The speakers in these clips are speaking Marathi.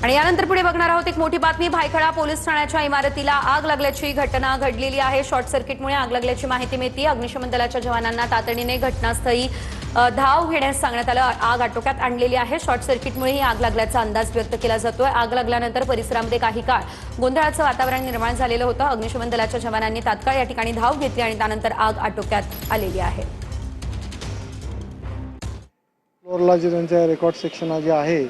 आणि यानंतर पुढे बघणार आहोत एक मोठी बातमी। भायखळा पोलीस ठाण्याच्या इमारतीला आग लागल्याची घटना घडलेली आहे। शॉर्ट सर्किटमुळे आग लागल्याची माहिती मिळते। अग्निशमन दलाच्या जवानांना तातडीने घटनास्थळी धाव घेण्यास सांगण्यात आलं। आग आटोक्यात आणलेली आहे। शॉर्ट सर्किटमुळे ही आग लागल्याचा अंदाज व्यक्त केला जातोय। आग लागल्यानंतर परिसरामध्ये काही काळ गोंधळाचं वातावरण निर्माण झालेलं होतं। अग्निशमन दलाच्या जवानांनी तात्काळ या ठिकाणी धाव घेतली आणि त्यानंतर आग आटोक्यात आलेली आहे। फ्लोअरला जे त्यांच्या रेकॉर्ड सेक्शन जे आहे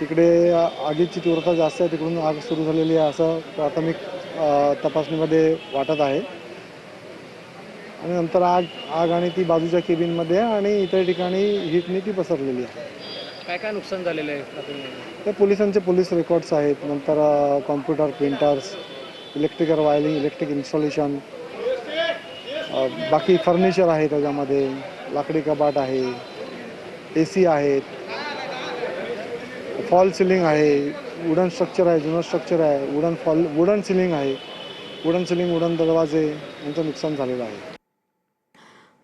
तिकडे आगीची तीव्रता जास्त आहे, तिकडून आग सुरू झालेली आहे असं प्राथमिक तपासणीमध्ये वाटत आहे। आणि नंतर आग आणि ती बाजूच्या केबिनमध्ये आणि इतर ठिकाणी हीटने ती पसरलेली आहे। काय काय नुकसान झालेलं आहे? ते पोलिसांचे पोलीस रेकॉर्ड्स आहेत, नंतर computer, printers, electrical wiring, electric installation, बाकी फर्निचर आहे, त्याच्यामध्ये लाकडी कबाट आहे, AC आहेत, फॉल सिलिंग आहे, वुडन स्ट्रक्चर आहे, जुनं स्ट्रक्चर आहे, वुडन सिलिंग आहे, वुडन दरवाजे यांचं नुकसान झालेलं आहे।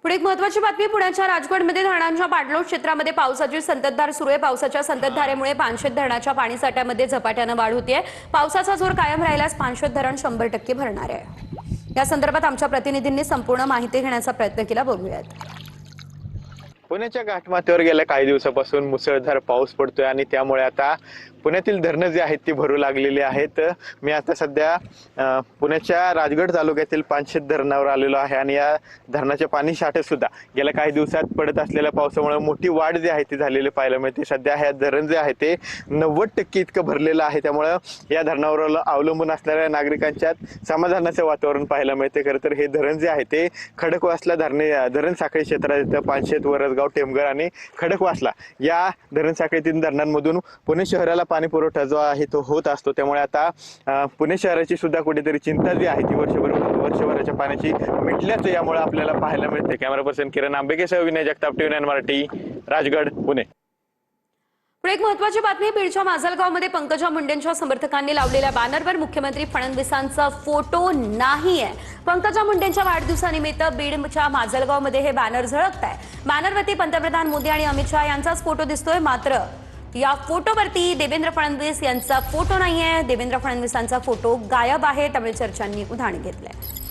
पुढे एक महत्त्वाची बातमी। पुण्याच्या राजगडमध्ये धरणांच्या पाणलोट क्षेत्रामध्ये पावसाची संततधार सुरू आहे। पावसाच्या संततधारेमुळे पानशेत धरणाच्या पाणीसाठ्यामध्ये झपाट्याने वाढ होते आहे। पावसाचा जोर कायम राहिल्यास पानशेत धरण 100% भरणार आहे। या संदर्भात आमच्या प्रतिनिधींनी संपूर्ण माहिती घेण्याचा प्रयत्न केला। बघूयात। पुण्याच्या घाटमाथ्यावर गेल्या काही दिवसापासून मुसळधार पाऊस पडतोय आणि त्यामुळे आता पुण्यातील धरणं जी आहेत ती भरू लागलेली आहेत। मी आता सध्या पुण्याच्या राजगड तालुक्यातील पानशेत धरणावर आलेलो आहे आणि या धरणाचे पाणी साठे सुद्धा गेल्या काही दिवसात पडत असलेल्या पावसामुळे मोठी वाढ जी आहे ती झालेली पाहायला मिळते। सध्या हे धरण जे आहे ते 90% इतकं भरलेलं आहे, त्यामुळे या धरणावर अवलंबून असणाऱ्या नागरिकांच्यात समाधानाचे वातावरण पाहायला मिळते। खरं तर हे धरण जे आहे ते खडकवासला धरण साखळी क्षेत्रात येतं। पानशेत, वरसगाव, टेमघर आणि खडकवासला या धरण साखळीतील धरणांमधून पुणे शहराला पाणी पुरवठा जो आहे तो होत असतो। त्यामुळे आता पुणे शहराची सुद्धा कुठेतरी चिंता जी आहे ती वर्षभराच्या पाण्याची मिटल्याचं यामुळे आपल्याला पाहायला मिळते। कॅमेरा पर्सन किरण आंबेकेसह विनय जगताप, TV9 मराठी, राजगड, पुणे। पुढे एक महत्त्वाची बातमी। बीडच्या माजलगावमध्ये पंकजा मुंडेंच्या समर्थकांनी लावलेल्या बॅनरवर मुख्यमंत्री फडणवीसांचा फोटो नाहीये। पंकजा मुंडेंच्या वाढदिवसानिमित्त बीडच्या माजलगावमध्ये हे बॅनर झळकत आहे। बॅनरवरती पंतप्रधान मोदी आणि अमित शहा यांचाच फोटो दिसतोय, मात्र या फोटोवरती देवेंद्र फडणवीस यांचा फोटो नाहीये। देवेंद्र फडणवीसांचा फोटो गायब आहे, त्यामुळे चर्चांनी उधाण घेतलंय।